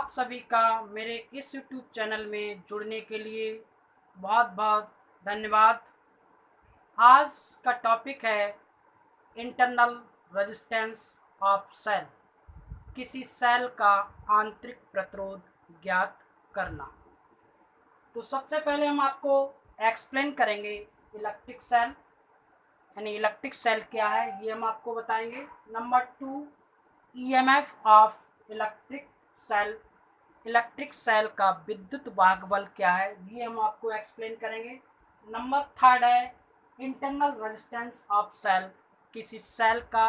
आप सभी का मेरे इस YouTube चैनल में जुड़ने के लिए बहुत बहुत धन्यवाद। आज का टॉपिक है इंटरनल रेजिस्टेंस ऑफ सेल, किसी सेल का आंतरिक प्रतिरोध ज्ञात करना। तो सबसे पहले हम आपको एक्सप्लेन करेंगे इलेक्ट्रिक सेल, यानी इलेक्ट्रिक सेल क्या है ये हम आपको बताएंगे। Number 2, EMF of electric cell का विद्युत भागबल क्या है ये हम आपको एक्सप्लेन करेंगे। नंबर 3 है इंटरनल रेजिस्टेंस ऑफ सेल, किसी सेल का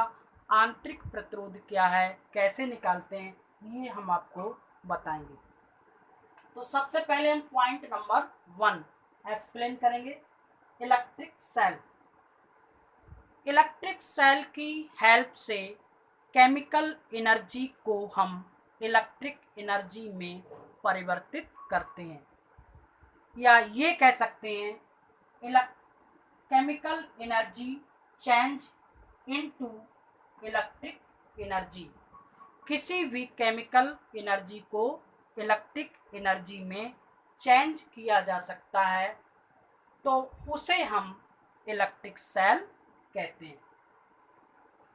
आंतरिक प्रतिरोध क्या है, कैसे निकालते हैं ये हम आपको बताएंगे। तो सबसे पहले हम पॉइंट नंबर 1 एक्सप्लेन करेंगे। इलेक्ट्रिक सेल की हेल्प से केमिकल एनर्जी को हम इलेक्ट्रिक एनर्जी में परिवर्तित करते हैं, या ये कह सकते हैं chemical energy change into electric energy. किसी भी केमिकल एनर्जी को इलेक्ट्रिक एनर्जी में चेंज किया जा सकता है, तो उसे हम इलेक्ट्रिक सेल कहते हैं।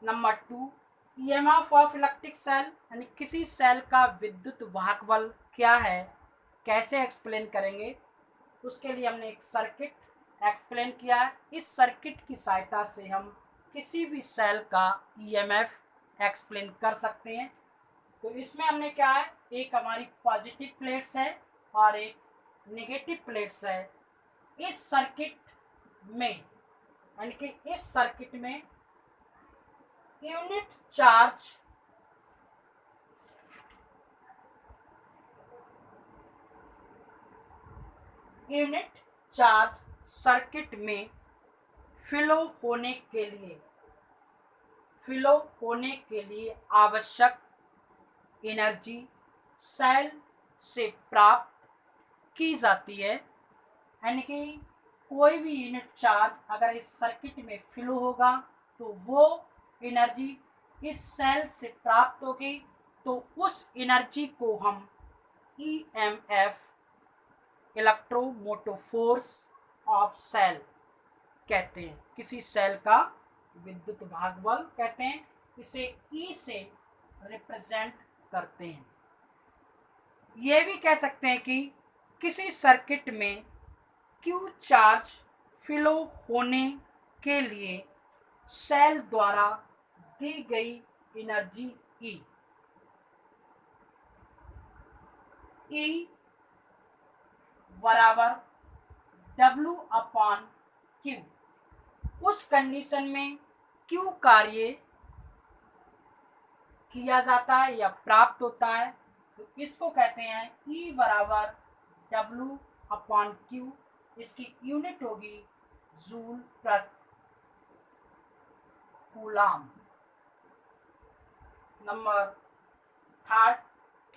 Number 2, EMF of electric cell, यानी किसी सेल का विद्युत वाहक क्या है, कैसे एक्सप्लेन करेंगे। उसके लिए हमने एक सर्किट एक्सप्लेन किया है। इस सर्किट की सहायता से हम किसी भी सेल का ईएमएफ एक्सप्लेन कर सकते हैं। तो इसमें हमने क्या है, एक हमारी पॉजिटिव प्लेट्स है और एक नेगेटिव प्लेट्स है। इस सर्किट में, यानी कि इस सर्किट में यूनिट चार्ज सर्किट में फ्लो होने के लिए आवश्यक एनर्जी सेल से प्राप्त की जाती है। यानी कि कोई भी यूनिट चार्ज अगर इस सर्किट में फ्लो होगा तो वो एनर्जी इस सेल से प्राप्त होगी, तो उस एनर्जी को हम EMF, electromotive force of cell कहते हैं। किसी सेल का विद्युत भागबल कहते हैं, इसे ई से रिप्रेजेंट करते हैं। ये भी कह सकते हैं कि किसी सर्किट में क्यू चार्ज फ्लो होने के लिए सेल द्वारा दी गई एनर्जी ई बराबर W/Q। उस कंडीशन में Q कार्य किया जाता है या प्राप्त होता है, तो इसको कहते हैं E बराबर W/Q। इसकी यूनिट होगी जूल प्रति coulomb. Number 3,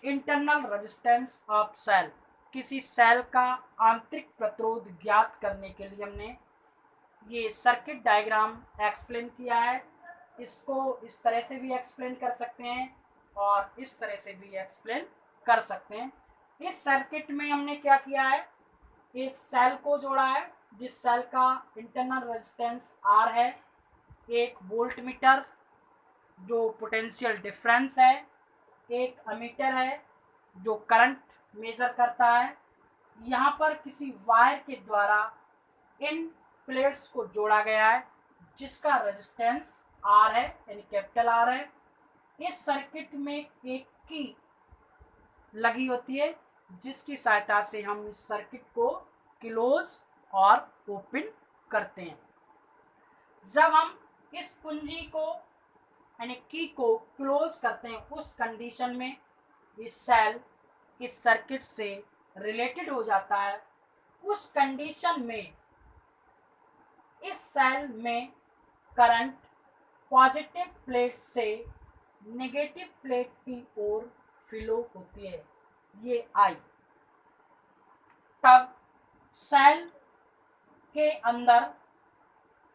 internal resistance of cell, किसी सेल का आंतरिक प्रतिरोध ज्ञात करने के लिए हमने ये सर्किट डायग्राम एक्सप्लेन किया है। इसको इस तरह से भी एक्सप्लेन कर सकते हैं और इस तरह से भी एक्सप्लेन कर सकते हैं। इस सर्किट में हमने क्या किया है, एक सेल को जोड़ा है जिस सेल का इंटरनल रेजिस्टेंस R है, एक वोल्ट मीटर जो पोटेंशियल डिफरेंस है, एक अमीटर है जो करंट मेजर करता है। यहाँ पर किसी वायर के द्वारा इन प्लेट्स को जोड़ा गया है जिसका रेजिस्टेंस R है, यानी कैपिटल R है। इस सर्किट में एक की लगी होती है जिसकी सहायता से हम इस सर्किट को क्लोज और ओपन करते हैं। जब हम इस कुंजी को, यानी की को क्लोज करते हैं, उस कंडीशन में इस सेल इस सर्किट से रिलेटेड हो जाता है। उस कंडीशन में इस सेल में करंट पॉजिटिव प्लेट से नेगेटिव प्लेट की ओर फ्लो होती है, ये आई। तब सेल के अंदर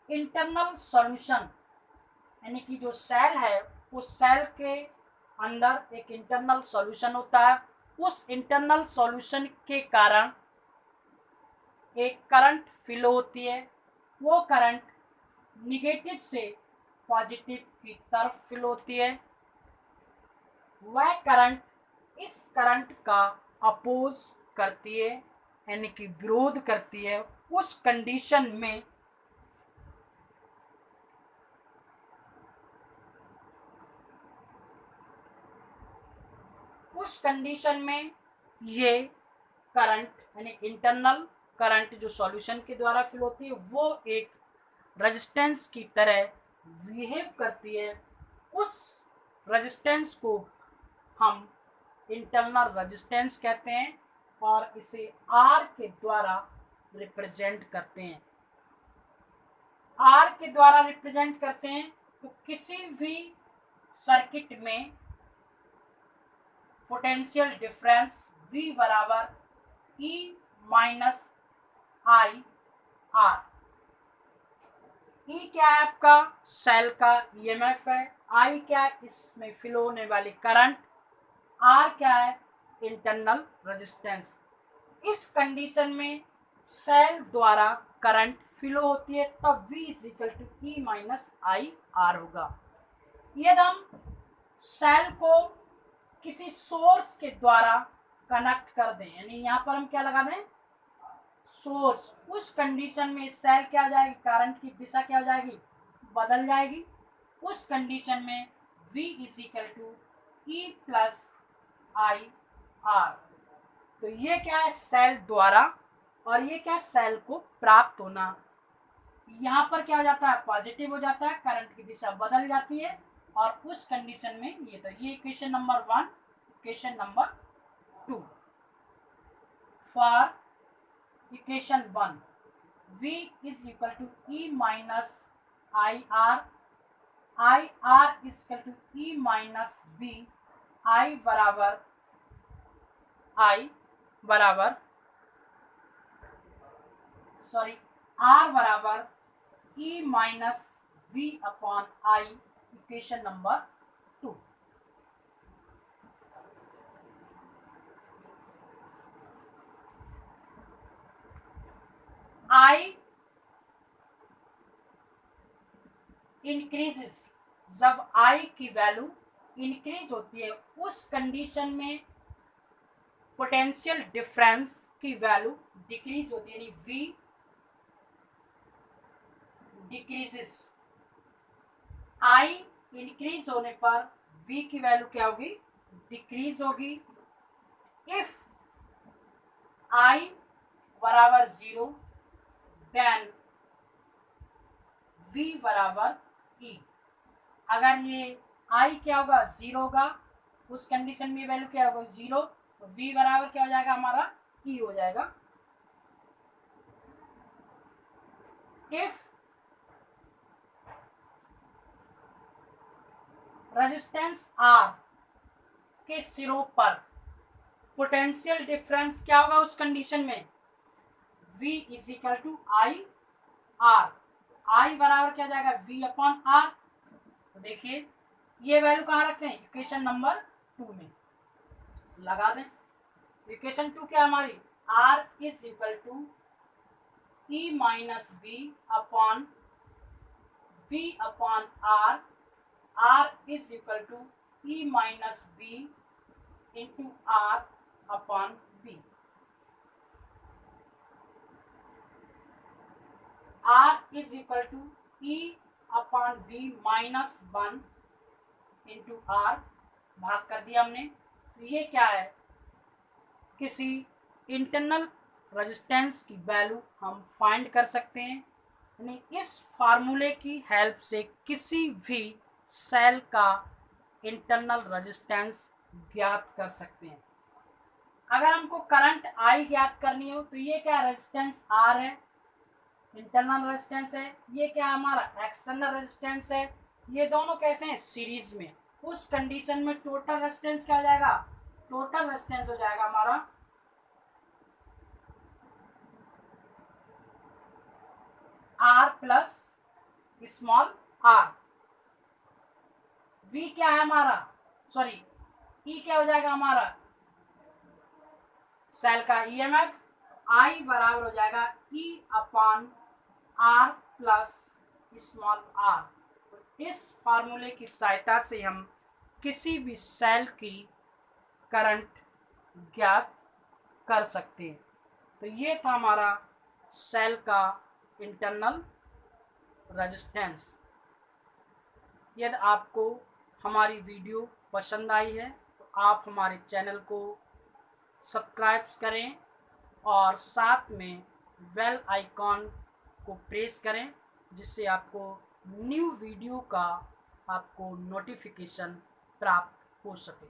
इंटरनल सॉल्यूशन, यानी कि जो सेल है उस सेल के अंदर एक इंटरनल सॉल्यूशन होता है। उस इंटरनल सॉल्यूशन के कारण एक करंट फ्लो होती है, वो करंट निगेटिव से पॉजिटिव की तरफ फ्लो होती है। वह करंट इस करंट का अपोज करती है, यानी कि विरोध करती है। उस कंडीशन में ये करंट यानी इंटरनल करंट जो सॉल्यूशन के द्वारा फ्लो होती है वो एक रेजिस्टेंस की तरह बिहेव करती है। उस रेजिस्टेंस को हम इंटरनल रेजिस्टेंस कहते हैं और इसे आर के द्वारा रिप्रेजेंट करते हैं। आर के द्वारा रिप्रेजेंट करते हैं तो किसी भी सर्किट में पोटेंशियल डिफरेंस V बराबर E minus I are. E क्या है आपका सेल का EMF है, I क्या है इसमें फ्लो होने वाली करंट, R क्या है इंटरनल रेजिस्टेंस। इस कंडीशन में सेल द्वारा करंट फ्लो होती है तब V equal to E minus I R होगा। यदि हम सेल को किसी सोर्स के द्वारा कनेक्ट कर दें, यानी यहाँ पर हम क्या लगा दें सोर्स, उस कंडीशन में सेल क्या हो जाएगी, करंट की दिशा क्या हो जाएगी, बदल जाएगी। उस कंडीशन में V is equal to E plus I R. तो ये क्या है सेल द्वारा और ये क्या है सेल को प्राप्त होना। यहाँ पर क्या हो जाता है पॉजिटिव हो जाता है, करंट की दिशा बदल जाती है और उस कंडीशन में ये तो ये equation number 1। Equation number 2 for equation 1 V is equal to E minus IR, IR is equal to E minus B, I बराबर सॉरी R बराबर E minus V upon I। Equation number 2। I increases, जब I की value increase होती है उस condition में potential difference की value decrease होती है, यानी V डिक्रीजेस। I इंक्रीज होने पर V की वैल्यू क्या होगी डिक्रीज होगी। इफ I बराबर 0 देन V बराबर E। अगर ये I क्या होगा 0 होगा, उस कंडीशन में वैल्यू क्या होगा 0, तो V बराबर क्या हो जाएगा हमारा E हो जाएगा। इफ रेजिस्टेंस R के सिरों पर पोटेंशियल डिफरेंस क्या होगा उस कंडीशन में V is equal to I R. I बराबर क्या जाएगा V अपॉन आर। तो देखिए ये वैल्यू कहाँ रखते हैं इक्वेशन नंबर 2 में लगा दें। इक्वेशन 2 क्या हमारी R is equal to E minus B upon V upon R. R is equal to E minus B into R upon B। R is equal to E upon B minus 1 into R, भाग कर दिया हमने। तो ये क्या है किसी internal resistance की वैल्यू हम फाइंड कर सकते हैं, यानी इस फार्मूले की हेल्प से किसी भी सेल का इंटरनल रेजिस्टेंस ज्ञात कर सकते हैं। अगर हमको करंट I ज्ञात करनी हो तो ये क्या रेजिस्टेंस R है, इंटरनल रेजिस्टेंस है, ये क्या हमारा एक्सटर्नल रेजिस्टेंस है। ये दोनों कैसे हैं सीरीज में। उस कंडीशन में टोटल रेजिस्टेंस क्या हो जाएगा, टोटल रेजिस्टेंस हो जाएगा हमारा R plus small r। V क्या है हमारा सॉरी E क्या हो जाएगा हमारा सेल का ईएमएफ आई बराबर हो जाएगा E upon R plus small r. तो इस फार्मूले की सहायता से हम किसी भी सेल की करंट ज्ञात कर सकते हैं। तो ये था हमारा सेल का इंटरनल रेजिस्टेंस। यदि आपको हमारी वीडियो पसंद आई है तो आप हमारे चैनल को सब्सक्राइब करें और साथ में बेल आइकॉन को प्रेस करें, जिससे आपको न्यू वीडियो का आपको नोटिफिकेशन प्राप्त हो सके।